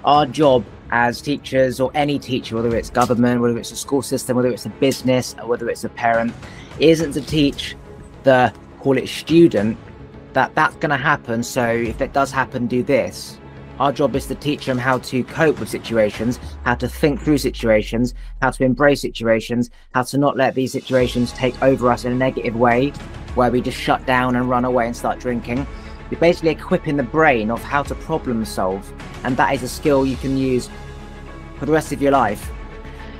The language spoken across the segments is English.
our job as teachers, or any teacher, whether it's government, whether it's a school system, whether it's a business, or whether it's a parent, isn't to teach the, call it student, that that's going to happen. So if it does happen, do this. Our job is to teach them how to cope with situations, how to think through situations, how to embrace situations, how to not let these situations take over us in a negative way, where we just shut down and run away and start drinking. You're basically equipping the brain of how to problem solve. And that is a skill you can use for the rest of your life.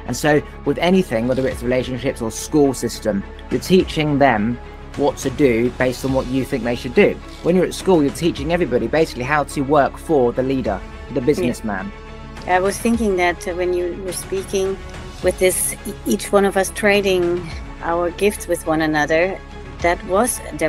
And so with anything, whether it's relationships or school system, you're teaching them what to do based on what you think they should do. When you're at school, you're teaching everybody basically how to work for the leader, the businessman. Yeah. I was thinking that when you were speaking with this, each one of us trading our gifts with one another, there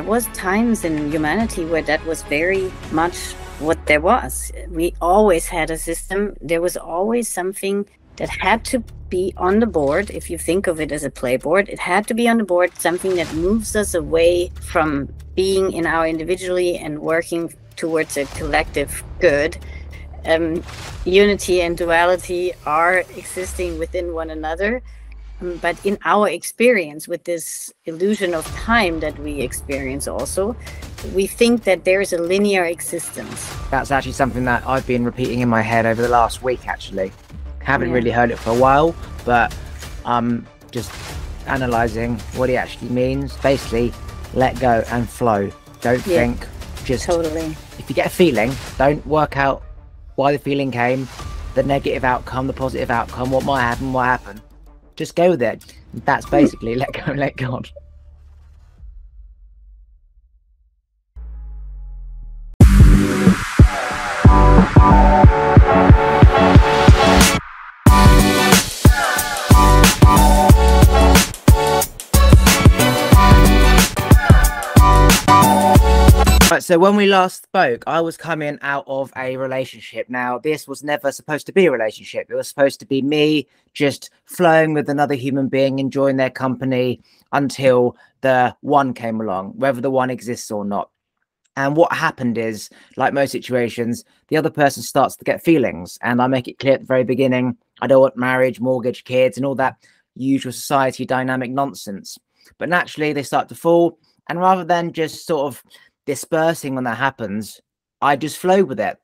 was times in humanity where that was very much what there was. We always had a system. There was always something that had to be on the board. If you think of it as a playboard, it had to be on the board, something that moves us away from being in our individually and working towards a collective good. Unity and duality are existing within one another, but in our experience with this illusion of time that we experience also, we think that there's a linear existence. That's actually something that I've been repeating in my head over the last week, actually. Haven't really heard it for a while, but just analysing what it actually means. Basically, let go and flow. Don't think, just totally. If you get a feeling, don't work out why the feeling came, the negative outcome, the positive outcome, what might happen, what happened. Just go with it. That's basically let go and let God. Right, so when we last spoke, I was coming out of a relationship. Now, this was never supposed to be a relationship. It was supposed to be me just flowing with another human being, enjoying their company until the one came along, whether the one exists or not. And what happened is, like most situations, the other person starts to get feelings. And I make it clear at the very beginning, I don't want marriage, mortgage, kids, and all that usual society dynamic nonsense. But naturally, they start to fall. And rather than just sort of dispersing when that happens, I just flow with it.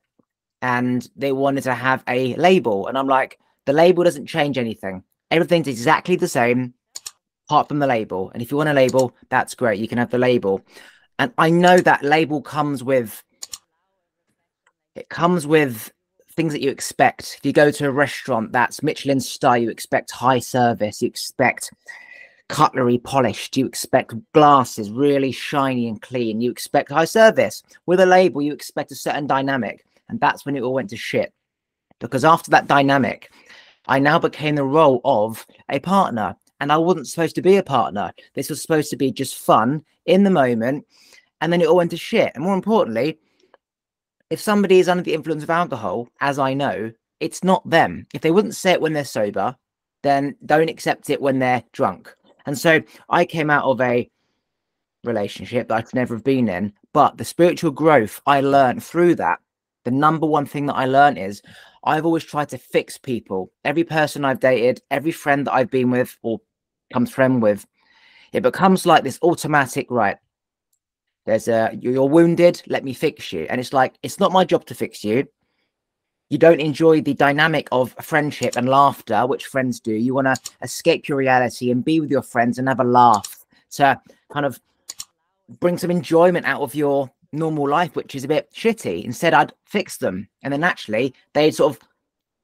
And they wanted to have a label, and I'm like, the label doesn't change anything. Everything's exactly the same apart from the label. And if you want a label, that's great, you can have the label. And I know that label comes with things that you expect. If you go to a restaurant that's Michelin star, you expect high service, you expect cutlery polished, you expect glasses really shiny and clean, you expect high service. With a label, you expect a certain dynamic, and that's when it all went to shit. Because after that dynamic, I now became the role of a partner, and I wasn't supposed to be a partner. This was supposed to be just fun in the moment, and then it all went to shit. And more importantly, if somebody is under the influence of alcohol, as I know, it's not them. If they wouldn't say it when they're sober, then don't accept it when they're drunk. And so I came out of a relationship that I could never have been in, but the spiritual growth I learned through that, the number one thing that I learned is I've always tried to fix people. Every person I've dated, every friend that I've been with or become friend with, it becomes like this automatic, right? You're wounded, let me fix you. And it's like, it's not my job to fix you. You don't enjoy the dynamic of friendship and laughter, which friends do. You want to escape your reality and be with your friends and have a laugh to kind of bring some enjoyment out of your normal life, which is a bit shitty. Instead, I'd fix them. And then naturally, they'd sort of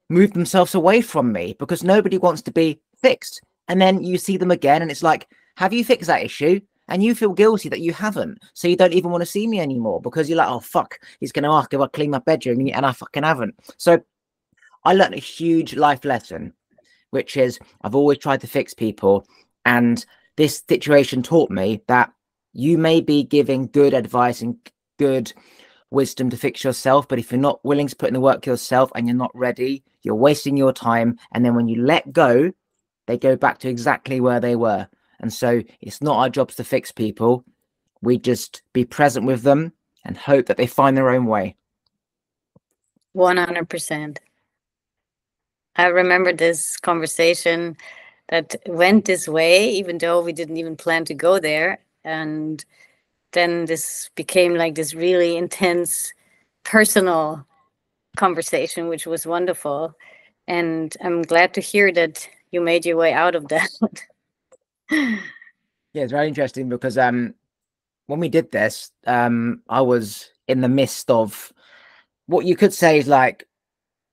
move themselves away from me because nobody wants to be fixed. And then you see them again and it's like, have you fixed that issue? And you feel guilty that you haven't. So you don't even want to see me anymore because you're like, oh, fuck, he's going to ask if I clean my bedroom and I fucking haven't. So I learned a huge life lesson, which is I've always tried to fix people. And this situation taught me that you may be giving good advice and good wisdom to fix yourself. But if you're not willing to put in the work yourself and you're not ready, you're wasting your time. And then when you let go, they go back to exactly where they were. And so it's not our jobs to fix people. We just be present with them and hope that they find their own way. 100%. I remember this conversation that went this way, even though we didn't even plan to go there. And then this became like this really intense personal conversation, which was wonderful. And I'm glad to hear that you made your way out of that. Yeah, it's very interesting because when we did this, I was in the midst of what you could say is like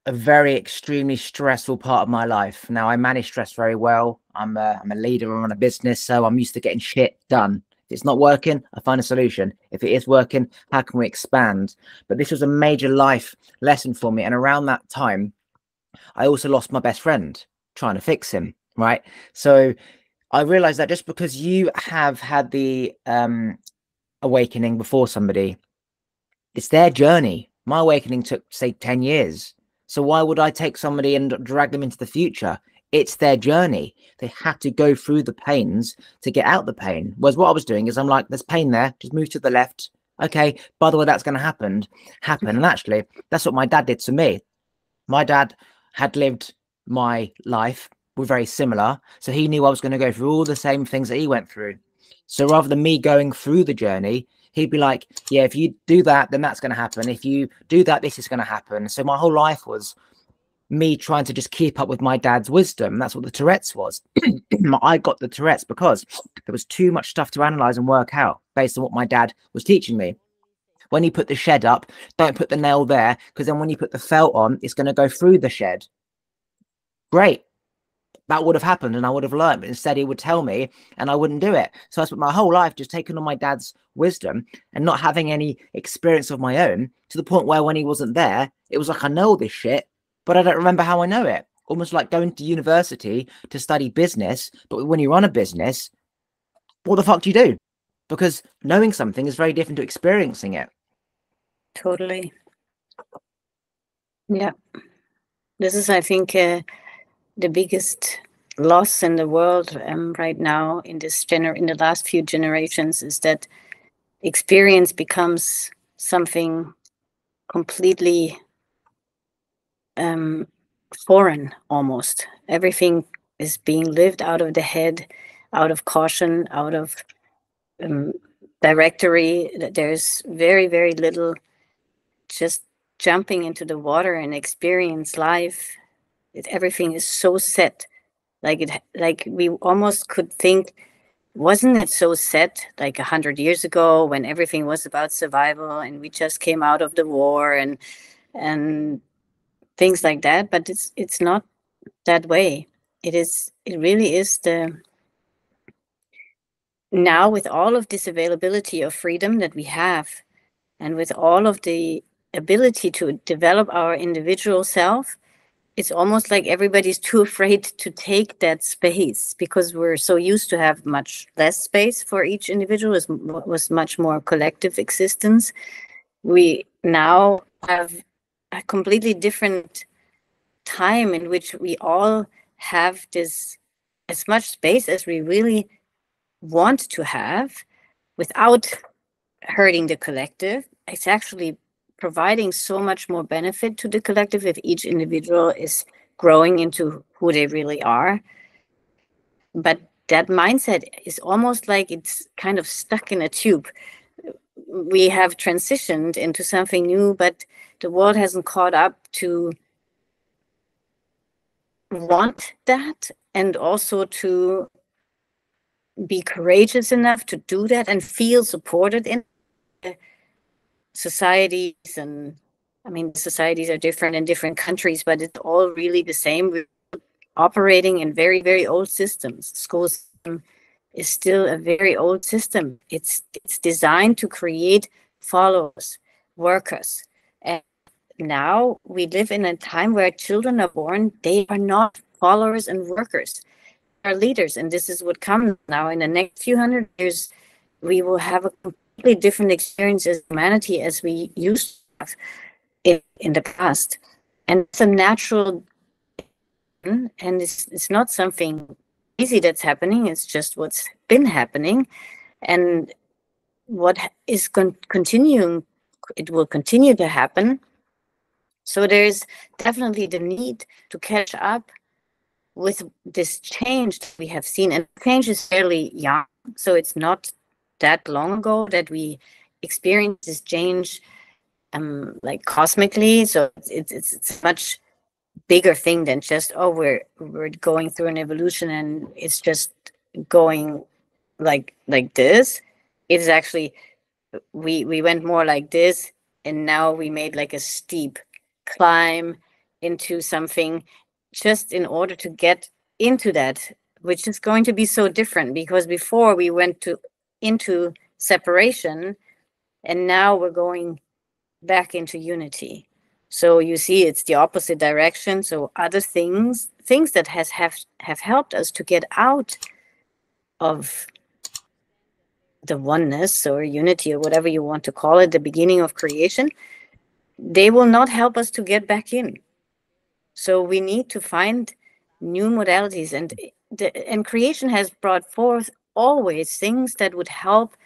a very extremely stressful part of my life. Now I manage stress very well. I'm a leader, I run a business, so I'm used to getting shit done. If it's not working, I find a solution. If it is working, how can we expand? But this was a major life lesson for me. And around that time, I also lost my best friend trying to fix him. Right. So I realized that just because you have had the awakening before somebody, it's their journey. My awakening took, say, 10 years. So why would I take somebody and drag them into the future? It's their journey. They had to go through the pains to get out the pain. Whereas what I was doing is I'm like, there's pain there, just move to the left. Okay, by the way, that's going to happen. And actually, that's what my dad did to me. My dad had lived my life. We're very similar. So he knew I was going to go through all the same things that he went through. So rather than me going through the journey, he'd be like, yeah, if you do that, then that's going to happen. If you do that, this is going to happen. So my whole life was me trying to just keep up with my dad's wisdom. That's what the Tourette's was. I got the Tourette's because there was too much stuff to analyze and work out based on what my dad was teaching me. When you put the shed up, don't put the nail there, because then when you put the felt on, it's going to go through the shed. Great. That would have happened and I would have learned, but instead he would tell me and I wouldn't do it. So I spent my whole life just taking on my dad's wisdom and not having any experience of my own, to the point where when he wasn't there, it was like, I know this shit, but I don't remember how I know it. Almost like going to university to study business, but when you run a business, what the fuck do you do? Because knowing something is very different to experiencing it. Totally. Yeah. This is, I think, the biggest loss in the world right now in this in the last few generations, is that experience becomes something completely foreign almost. Everything is being lived out of the head, out of caution, out of directory. There's very, very little just jumping into the water and experience life. Everything is so set. Like we almost could think, wasn't it so set like 100 years ago when everything was about survival and we just came out of the war and things like that? But it's not that way. It really is now, with all of this availability of freedom that we have, and with all of the ability to develop our individual self, it's almost like everybody's too afraid to take that space, because we're so used to have much less space for each individual. It was much more collective existence. We now have a completely different time in which we all have this, as much space as we really want to have, without hurting the collective. It's actually providing so much more benefit to the collective if each individual is growing into who they really are. But that mindset is almost like it's kind of stuck in a tube. We have transitioned into something new, but the world hasn't caught up to want that, and also to be courageous enough to do that and feel supported in societies. And I mean, societies are different in different countries, but it's all really the same. We're operating in very, very old systems. School system is still a very old system. It's designed to create followers, workers. And now we live in a time where children are born, they are not followers and workers, are leaders. And this is what comes now. In the next few hundred years, we will have a completely different experience as humanity as we used to have in the past. And it's a natural, and it's not something easy that's happening. It's just what's been happening. And what is continuing, it will continue to happen. So there's definitely the need to catch up with this change that we have seen. And change is fairly young, so it's not that long ago that we experienced this change like cosmically. So it's a much bigger thing than just, oh, we're going through an evolution and it's just going like this. It's actually, we went more like this, and now we made like a steep climb into something just in order to get into that, which is going to be so different, because before we went into separation, and now we're going back into unity. So you see, it's the opposite direction. So other things that have helped us to get out of the oneness or unity or whatever you want to call it, the beginning of creation, they will not help us to get back in. So we need to find new modalities, and creation has brought forth always things that would help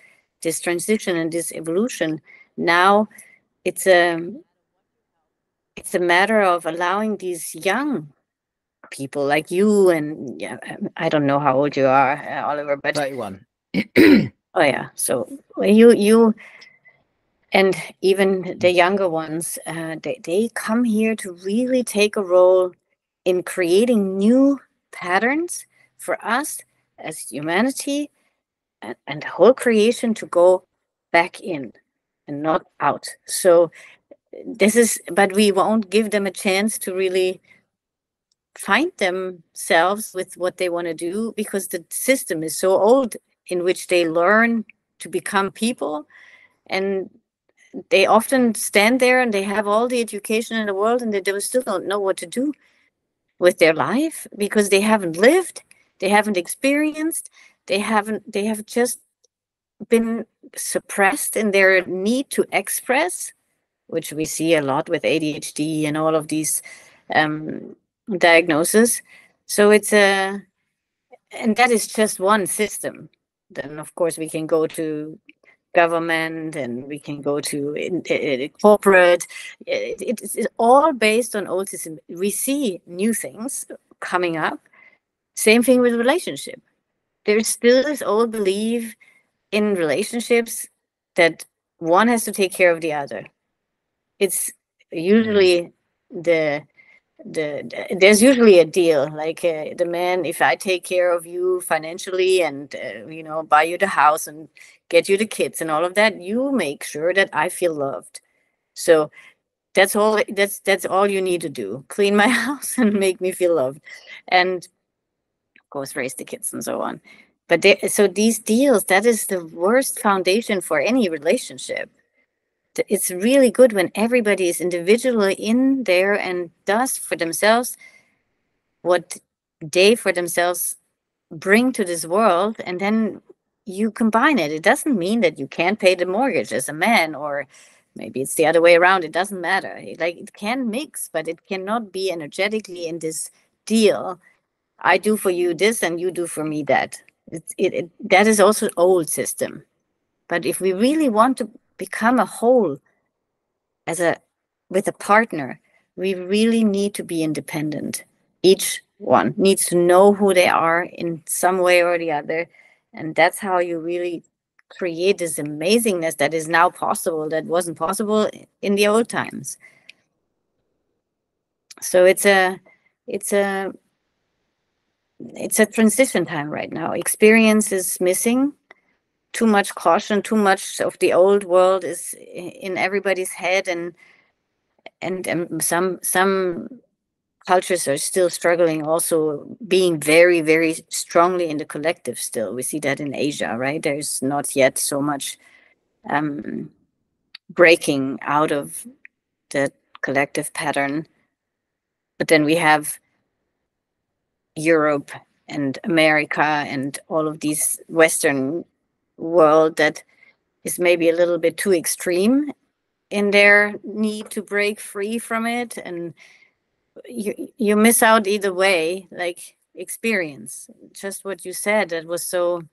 this transition and this evolution. Now it's a matter of allowing these young people like you, and yeah, I don't know how old you are, Oliver, but 31. oh yeah, so you and even the younger ones, they come here to really take a role in creating new patterns for us as humanity, and the whole creation to go back in and not out. So but we won't give them a chance to really find themselves with what they want to do, because the system is so old in which they learn to become people, and they often stand there and they have all the education in the world, and they still don't know what to do with their life, because they haven't lived, they haven't experienced, they have just been suppressed in their need to express, which we see a lot with ADHD and all of these diagnoses. So and that is just one system. Then of course we can go to government, and we can go to corporate. It's all based on old system. We see new things coming up. Same thing with relationship. There's still this old belief in relationships that one has to take care of the other. It's usually there's usually a deal, like the man, if I take care of you financially and buy you the house and get you the kids and all of that, you make sure that I feel loved. So that's all you need to do: clean my house and make me feel loved, and of course raise the kids and so on. But so these deals, that is the worst foundation for any relationship. It's really good when everybody is individually in there and does for themselves what they for themselves bring to this world, and then you combine it. It doesn't mean that you can't pay the mortgage as a man, or maybe it's the other way around. It doesn't matter. It can mix, but it cannot be energetically in this deal. I do for you this and you do for me that. That is also old system. But if we really want to become a whole with a partner, we really need to be independent. Each one needs to know who they are in some way or the other. And that's how you really create this amazingness that is now possible, that wasn't possible in the old times. So it's a transition time right now. Experience is missing. Too much caution, too much of the old world is in everybody's head, and some cultures are still struggling, also being very, very strongly in the collective still. We see that in Asia, right? There's not yet so much breaking out of the collective pattern. But then we have Europe and America and all of these Western world that is maybe a little bit too extreme in their need to break free from it, and you miss out either way. Like experience, just what you said, that was so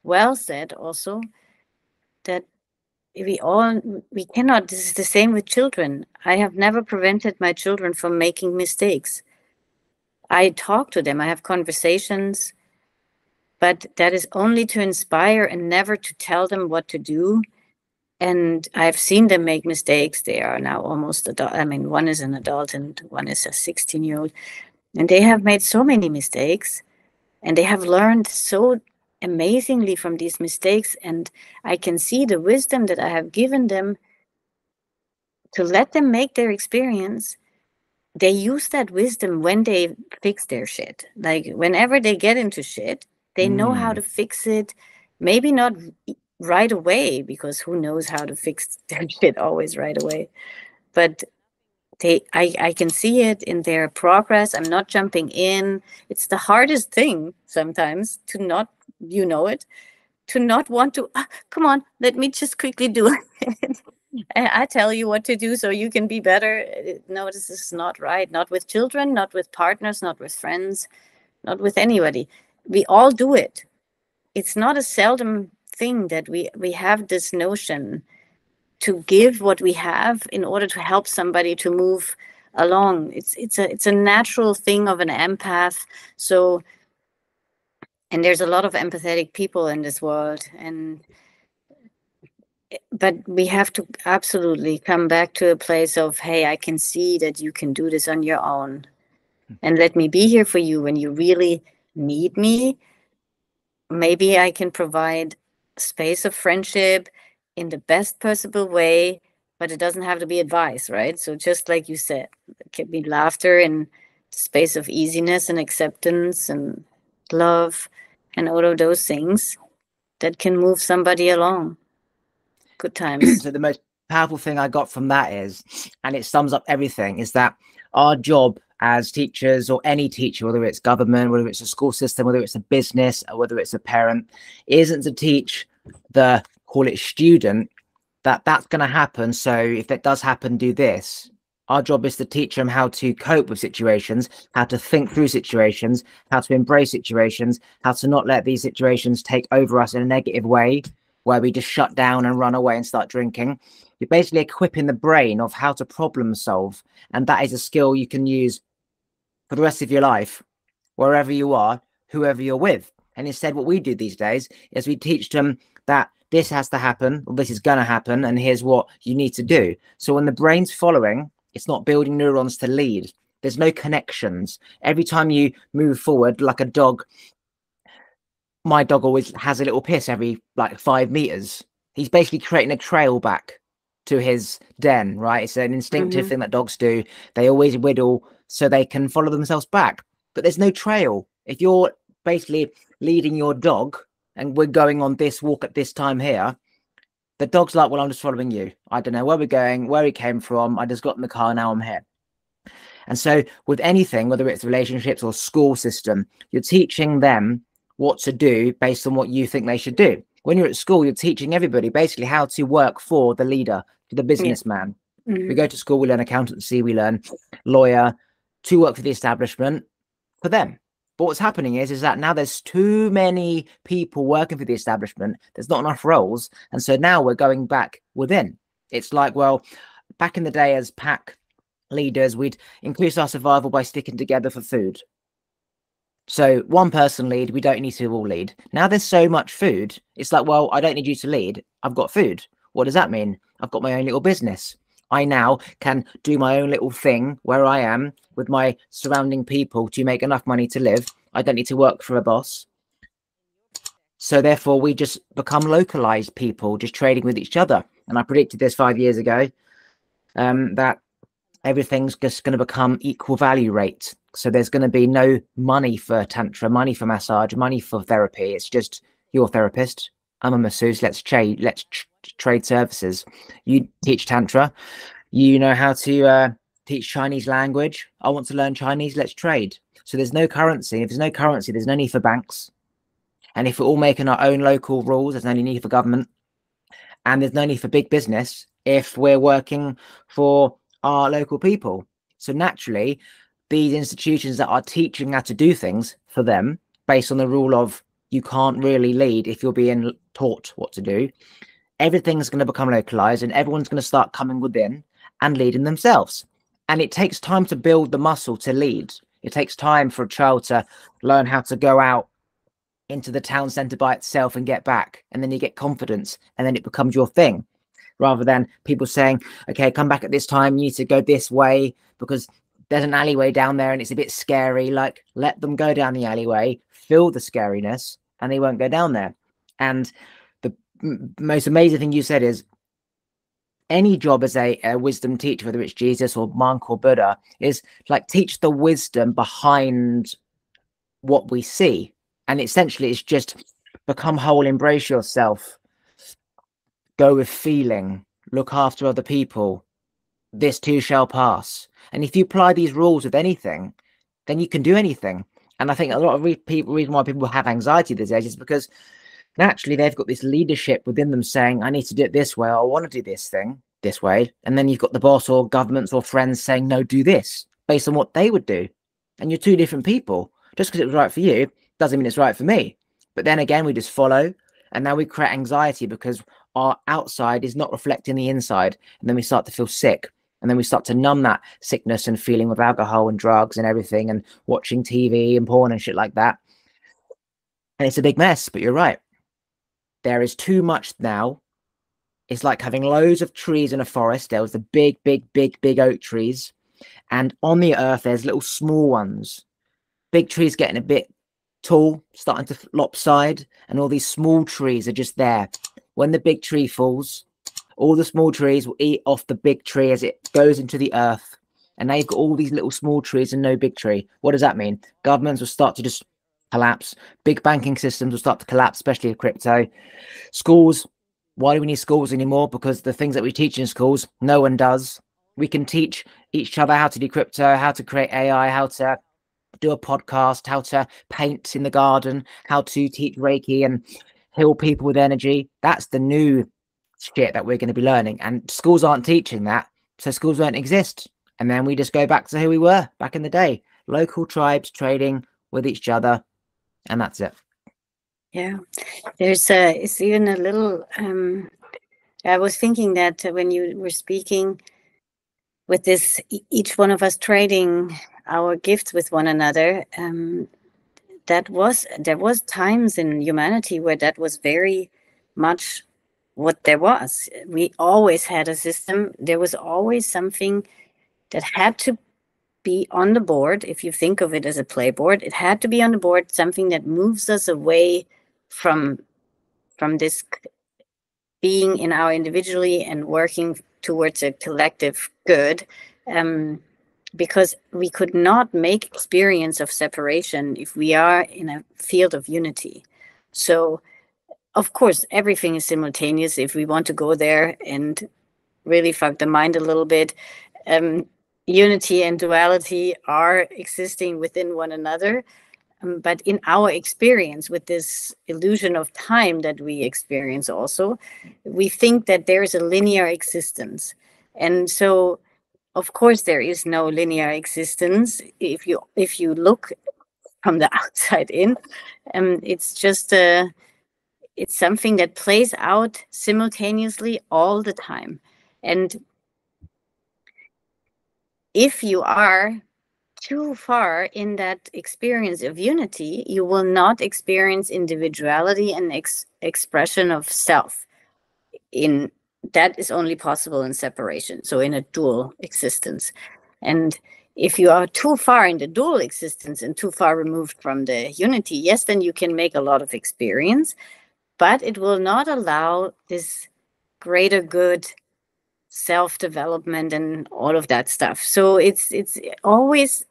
well said also, that we cannot. This is the same with children. I have never prevented my children from making mistakes. I talk to them, I have conversations, but that is only to inspire and never to tell them what to do. And I've seen them make mistakes. They are now almost adult. I mean, one is an adult and one is a 16-year-old. And they have made so many mistakes, and they have learned so amazingly from these mistakes. And I can see the wisdom that I have given them to let them make their experience. They use that wisdom when they fix their shit. Like whenever they get into shit, they know how to fix it. Maybe not right away, because who knows how to fix their shit always right away. But I can see it in their progress. I'm not jumping in. It's the hardest thing sometimes to not, to not want to, come on, let me just quickly do it. I tell you what to do so you can be better. No, this is not right. Not with children, not with partners, not with friends, not with anybody. We all do it. It's not a seldom thing that we have this notion to give what we have in order to help somebody to move along. It's a natural thing of an empath. So, and there's a lot of empathetic people in this world, but we have to absolutely come back to a place of, hey, I can see that you can do this on your own, and let me be here for you when you really need me. Maybe I can provide space of friendship in the best possible way, but it doesn't have to be advice, right? So just like you said, it can be laughter in the space of easiness and acceptance and love and all of those things that can move somebody along. Good times. So the most powerful thing I got from that is, and it sums up everything, is that our job as teachers, or any teacher, whether it's government, whether it's a school system, whether it's a business, or whether it's a parent, isn't to teach the, call it student, that that's going to happen. So if that does happen, do this. Our job is to teach them how to cope with situations, how to think through situations, how to embrace situations, how to not let these situations take over us in a negative way, where we just shut down and run away and start drinking. You're basically equipping the brain of how to problem solve. And that is a skill you can use for the rest of your life, wherever you are, whoever you're with. And instead, what we do these days is we teach them that this has to happen, or this is going to happen, and here's what you need to do. So when the brain's following, it's not building neurons to lead. There's no connections. Every time you move forward, like a dog, my dog always has a little piss every like 5 meters. He's basically creating a trail back to his den, right? It's an instinctive thing that dogs do. They always whittle so they can follow themselves back. But there's no trail. If you're basically leading your dog and we're going on this walk at this time here, the dog's like, well, I'm just following you. I don't know where we're going, where we came from. I just got in the car, now I'm here. And so with anything, whether it's relationships or school system, you're teaching them what to do based on what you think they should do. When you're at school, you're teaching everybody basically how to work for the leader, for the businessman. We go to school, we learn accountancy, we learn lawyer, to work for the establishment, for them. But what's happening is that now there's too many people working for the establishment. There's not enough roles. And so now we're going back within. It's like, well, back in the day as pack leaders, we'd increase our survival by sticking together for food. So one person lead, we don't need to all lead. Now there's so much food. It's like, well, I don't need you to lead. I've got food. What does that mean? I've got my own little business. I now can do my own little thing where I am with my surrounding people to make enough money to live. I don't need to work for a boss. So therefore, we just become localized people, just trading with each other. And I predicted this 5 years ago, that everything's just going to become equal value rate. So there's going to be no money for tantra, money for massage, money for therapy. It's just, you're a therapist, I'm a masseuse, let's trade services. You teach tantra, you know how to teach Chinese language. I want to learn Chinese, let's trade. So there's no currency. If there's no currency, there's no need for banks. And if we're all making our own local rules, there's no need for government. And there's no need for big business if we're working for our local people. So naturally, these institutions that are teaching how to do things for them, based on the rule of you can't really lead if you're being taught what to do, everything's going to become localized and everyone's going to start coming within and leading themselves. And it takes time to build the muscle to lead. It takes time for a child to learn how to go out into the town centre by itself and get back. And then you get confidence and then it becomes your thing, rather than people saying, okay, come back at this time, you need to go this way because there's an alleyway down there and it's a bit scary. Like, let them go down the alleyway, feel the scariness, and they won't go down there. And the most amazing thing you said is, any job as a wisdom teacher, whether it's Jesus or monk or Buddha, is like teach the wisdom behind what we see. And essentially it's just become whole, embrace yourself, go with feeling, look after other people, this too shall pass. And if you apply these rules with anything, then you can do anything. And I think a lot of reason why people have anxiety these days is because naturally they've got this leadership within them saying, I need to do it this way, or I want to do this thing this way. And then you've got the boss or governments or friends saying, no, do this based on what they would do. And you're two different people. Just because it was right for you doesn't mean it's right for me. But then again, we just follow, and now we create anxiety because our outside is not reflecting the inside. And then we start to feel sick. And then we start to numb that sickness and feeling with alcohol and drugs and everything, and watching TV and porn and shit like that. And it's a big mess, but you're right. There is too much now. It's like having loads of trees in a forest. There was the big oak trees. And on the earth, there's little small ones. Big trees getting a bit tall, starting to lopside. And all these small trees are just there. When the big tree falls, all the small trees will eat off the big tree as it goes into the earth. And now you've got all these little small trees and no big tree. What does that mean? Governments will start to just collapse. Big banking systems will start to collapse, especially with crypto. Schools, why do we need schools anymore? Because the things that we teach in schools, no one does. We can teach each other how to do crypto, how to create AI, how to do a podcast, how to paint in the garden, how to teach Reiki and heal people with energy. That's the new shit that we're going to be learning. And schools aren't teaching that. So schools don't exist. And then we just go back to who we were back in the day. Local tribes trading with each other. And that's it. Yeah, it's even a little, I was thinking that when you were speaking with this, each one of us trading our gifts with one another, there was times in humanity where that was very much what there was. We always had a system. There was always something that had to be on the board. If you think of it as a playboard, it had to be on the board, something that moves us away from this being in our individually and working towards a collective good, because we could not make experience of separation if we are in a field of unity. So of course everything is simultaneous if we want to go there and really fuck the mind a little bit. Unity and duality are existing within one another. But in our experience with this illusion of time that we experience also, we think that there is a linear existence. And so, of course, there is no linear existence. If you look from the outside in, it's just it's something that plays out simultaneously all the time. And if you are too far in that experience of unity, you will not experience individuality and expression of self. That is only possible in separation, so in a dual existence. And if you are too far in the dual existence and too far removed from the unity, yes, then you can make a lot of experience, but it will not allow this greater good self-development and all of that stuff. So it's always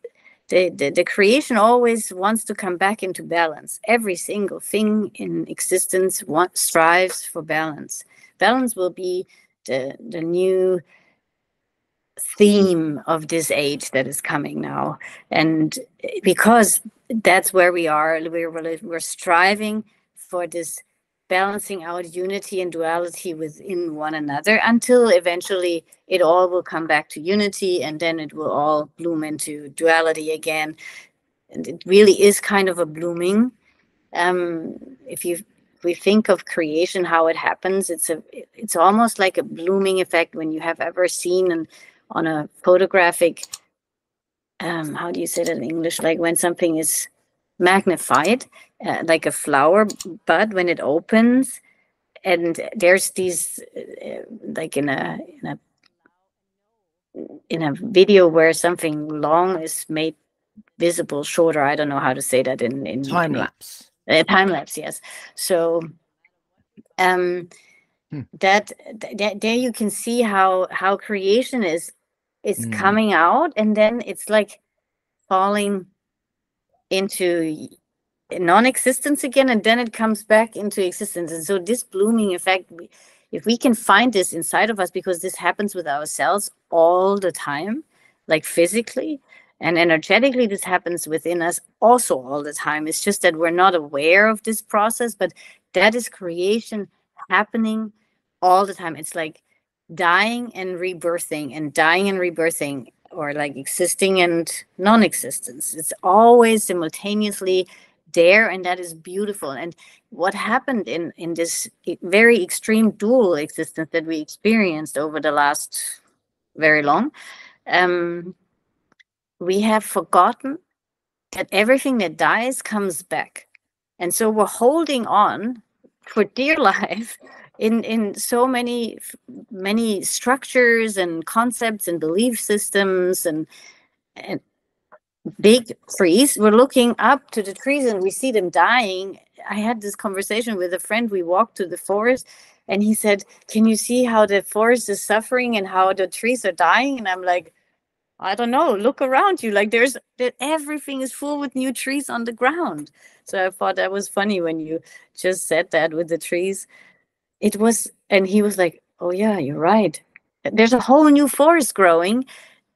the creation always wants to come back into balance. Every single thing in existence strives for balance. Balance will be the new theme of this age that is coming now. And because that's where we are, we're striving for this balancing out unity and duality within one another until eventually it all will come back to unity, and then it will all bloom into duality again. And it really is kind of a blooming. If you we think of creation, how it happens, it's almost like a blooming effect. When you have ever seen on a photographic, how do you say that in English? Like when something is magnified, like a flower bud when it opens, and there's these, like in a video where something long is made visible, shorter. I don't know how to say that in time lapse. Time lapse, yes. So that there you can see how creation is coming out, and then it's like falling into non-existence again, and then it comes back into existence. And so this blooming effect, if we can find this inside of us, because this happens with our cells all the time, like physically and energetically, this happens within us also all the time. It's just that we're not aware of this process, but that is creation happening all the time. It's like dying and rebirthing, and dying and rebirthing, or like existing and non-existence. It's always simultaneously there, and that is beautiful. And what happened in this very extreme dual existence that we experienced over the last very long, we have forgotten that everything that dies comes back. And so we're holding on for dear life in so many structures and concepts and belief systems, and big trees. We're looking up to the trees and we see them dying. I had this conversation with a friend. We walked to the forest and he said, "Can you see how the forest is suffering and how the trees are dying?" And I'm like, "I don't know. Look around you. Like everything is full with new trees on the ground." So I thought that was funny when you just said that with the trees. It was, and he was like, "Oh yeah, you're right. There's a whole new forest growing,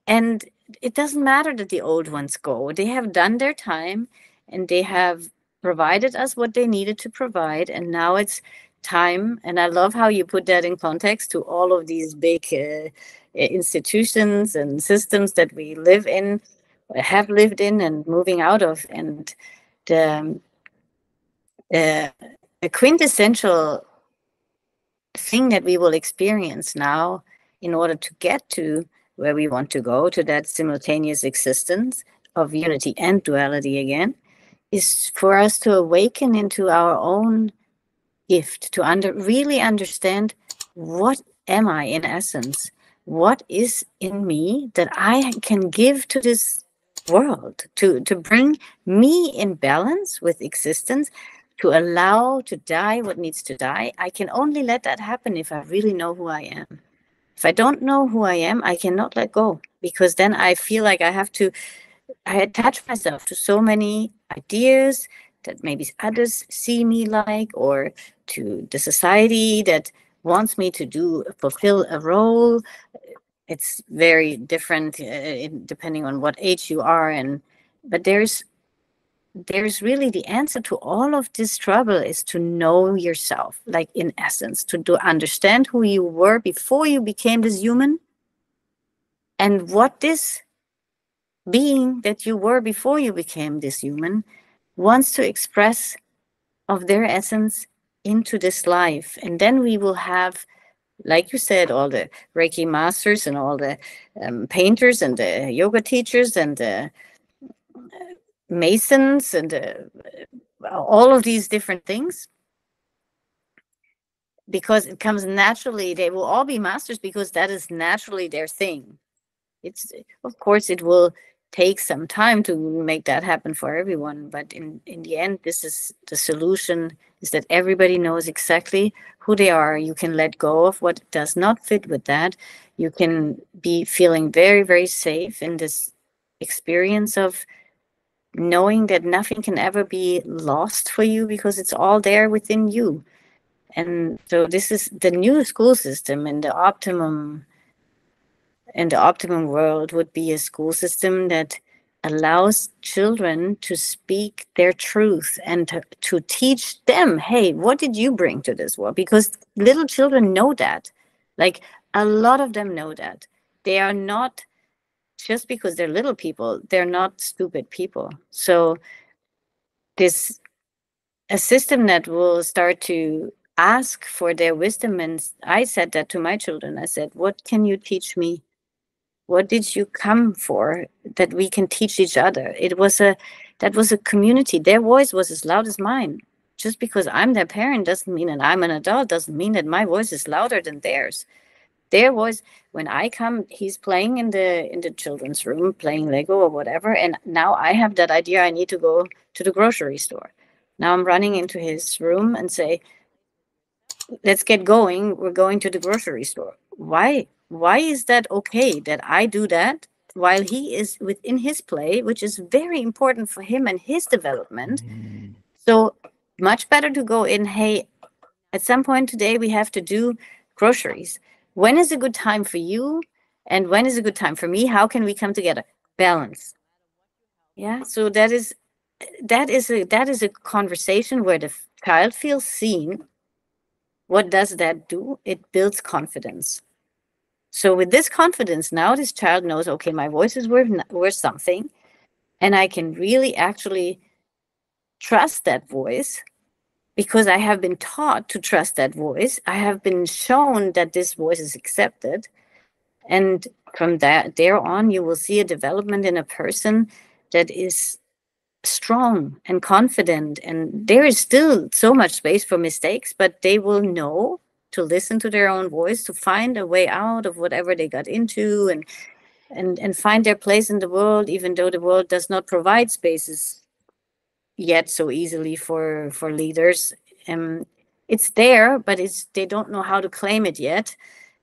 and it doesn't matter that the old ones go. They have done their time, and they have provided us what they needed to provide, and now it's time." And I love how you put that in context to all of these big institutions and systems that we live in, have lived in, and moving out of. And the quintessential thing that we will experience now, in order to get to where we want to go, to that simultaneous existence of unity and duality again, is for us to awaken into our own gift, to really understand, what am I in essence? What is in me that I can give to this world, to bring me in balance with existence, to allow to die what needs to die. I can only let that happen if I really know who I am. If I don't know who I am, I cannot let go, because then I feel like I attach myself to so many ideas that maybe others see me like, or to the society that wants me to fulfill a role. It's very different depending on what age you are, but there's really the answer to all of this trouble is to know yourself, like in essence, to understand who you were before you became this human, and what this being that you were before you became this human wants to express of their essence into this life. And then we will have, like you said, all the Reiki masters and all the painters and the yoga teachers and the masons and all of these different things, because it comes naturally. They will all be masters because that is naturally their thing. It's, of course, it will take some time to make that happen for everyone, but in the end, this is the solution, is that everybody knows exactly who they are. You can let go of what does not fit with that. You can be feeling very, very safe in this experience of knowing that nothing can ever be lost for you, because it's all there within you. And so this is the new school system, and the optimum world would be a school system that allows children to speak their truth, and to teach them, hey, what did you bring to this world? Because little children know that. Like, a lot of them know that. They are not, just because they're little people, they're not stupid people. So this a system that will start to ask for their wisdom. And I said that to my children. I said, what can you teach me? What did you come for that we can teach each other? That was a community. Their voice was as loud as mine. Just because I'm their parent doesn't mean that I'm an adult, doesn't mean that my voice is louder than theirs. Their voice, when I come, he's playing in the children's room, playing Lego or whatever. And now I have that idea, I need to go to the grocery store. Now I'm running into his room and say, let's get going. We're going to the grocery store. Why? Why is that okay that I do that while he is within his play, which is very important for him and his development? So much better to go in, hey, at some point today we have to do groceries. When is a good time for you? And when is a good time for me? How can we come together? Balance. Yeah. So that is a conversation where the child feels seen. What does that do? It builds confidence. So with this confidence, now this child knows, okay, my voice is worth something, and I can really actually trust that voice because I have been taught to trust that voice. I have been shown that this voice is accepted. And from there on, you will see a development in a person that is strong and confident. And there is still so much space for mistakes, but they will know to listen to their own voice, to find a way out of whatever they got into, and find their place in the world, even though the world does not provide spaces yet so easily for leaders. It's there, but they don't know how to claim it yet,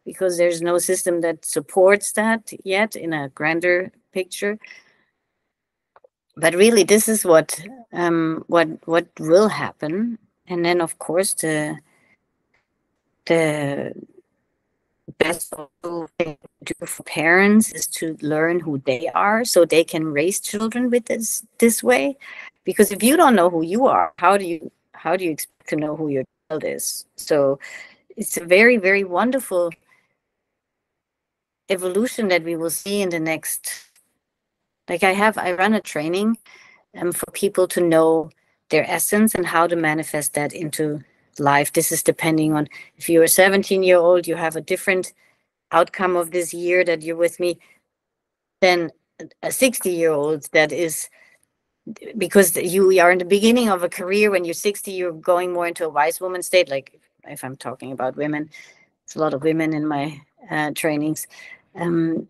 because there's no system that supports that yet in a grander picture. But really, this is what will happen. And then, of course, the best thing to do for parents is to learn who they are, so they can raise children with this way. Because if you don't know who you are, how do you expect to know who your child is? So it's a very, very wonderful evolution that we will see in the next. Like I run a training for people to know their essence and how to manifest that into life. This is depending on, if you're a 17-year-old, you have a different outcome of this year that you're with me than a 60-year-old that is, because you are in the beginning of a career. When you're 60, you're going more into a wise woman state. Like if I'm talking about women, there's a lot of women in my trainings.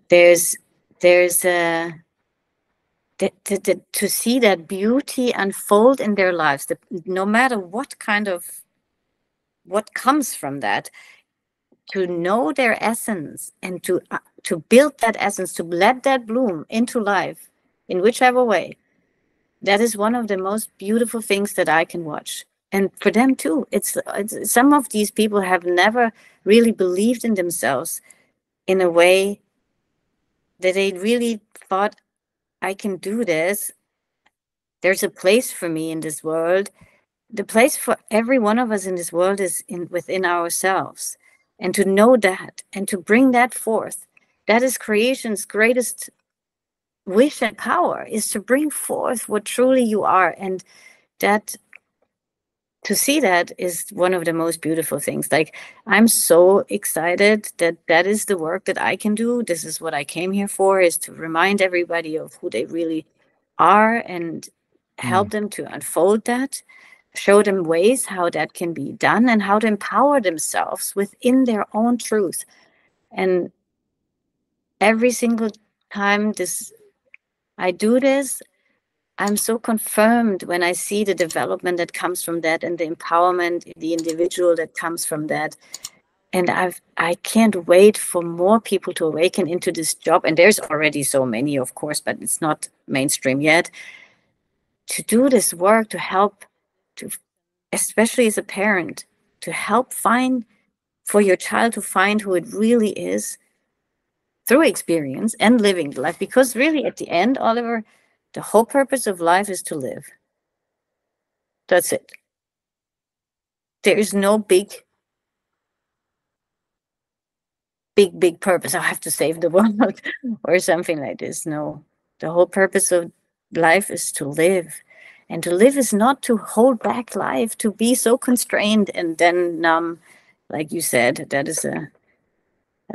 There's to see that beauty unfold in their lives, no matter what comes from that, to know their essence and to build that essence, to let that bloom into life in whichever way. That is one of the most beautiful things that I can watch. And for them too, it's some of these people have never really believed in themselves in a way that they really thought, I can do this. There's a place for me in this world. The place for every one of us in this world is within ourselves. And to know that and to bring that forth, that is creation's greatest wish and power, is to bring forth what truly you are. And that, to see that, is one of the most beautiful things. Like, I'm so excited that that is the work that I can do. This is what I came here for, is to remind everybody of who they really are and help them to unfold that, show them ways how that can be done and how to empower themselves within their own truth. And every single time I do this, I'm so confirmed when I see the development that comes from that and the empowerment in the individual that comes from that. And I can't wait for more people to awaken into this job. And there's already so many, of course, but it's not mainstream yet. To do this work, to help, especially as a parent, to help find, for your child to find who it really is through experience and living life. Because really, at the end, Oliver, the whole purpose of life is to live. That's it. There is no big purpose. I have to save the world or something like this. No, the whole purpose of life is to live. And to live is not to hold back life, to be so constrained and then numb. Like you said, that is a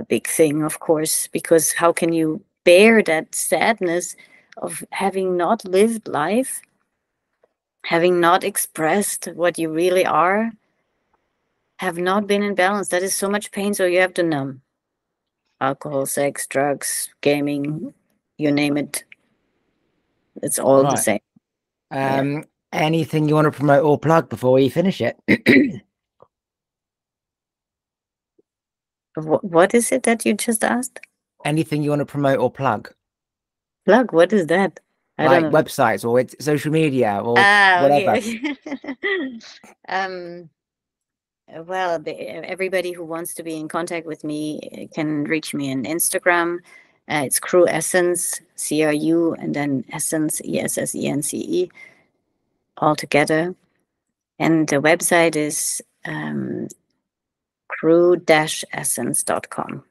big thing, of course, because how can you bear that sadness of having not lived life, having not expressed what you really are, have not been in balance? That is so much pain, so you have to numb. Alcohol, sex, drugs, gaming, you name it. It's all the same. Anything you want to promote or plug before we finish it? What is it that you just asked? Anything you want to promote or plug? Plug? What is that? I don't know. Websites or social media or whatever. Okay. Well, everybody who wants to be in contact with me can reach me on Instagram. It's Cru Essence, CRU, and then Essence, ESSENCE, all together. And the website is cru-essence.com.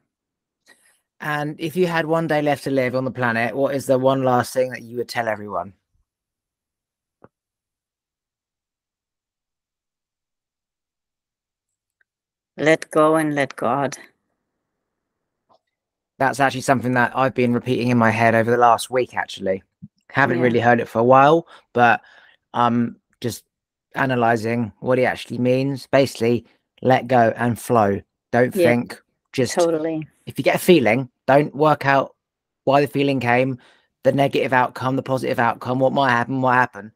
And if you had one day left to live on the planet, what is the one last thing that you would tell everyone? Let go and let God. That's actually something that I've been repeating in my head over the last week, actually. Haven't really heard it for a while, but just analyzing what it actually means. Basically, let go and flow. Don't think. Just totally. If you get a feeling, don't work out why the feeling came, the negative outcome, the positive outcome, what might happen.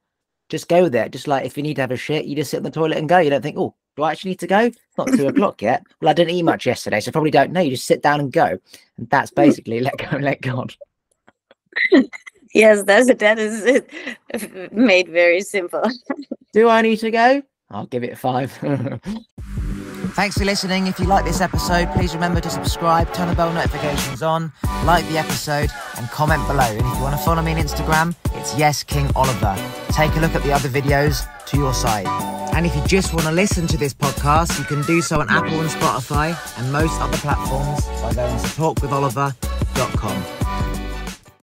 Just go there. Just like if you need to have a shit, you just sit in the toilet and go. You don't think, oh, do I actually need to go? It's not 2 o'clock yet. Well, I didn't eat much yesterday, so I probably don't know. You just sit down and go. And that's basically let go and let God. Yes, that is it. Made very simple. Do I need to go? I'll give it 5. Thanks for listening. If you like this episode, please remember to subscribe, turn the bell notifications on, like the episode, and comment below. And if you want to follow me on Instagram, it's YesKingOliver. Take a look at the other videos to your side. And if you just want to listen to this podcast, you can do so on Apple and Spotify and most other platforms by going to talkwitholiver.com.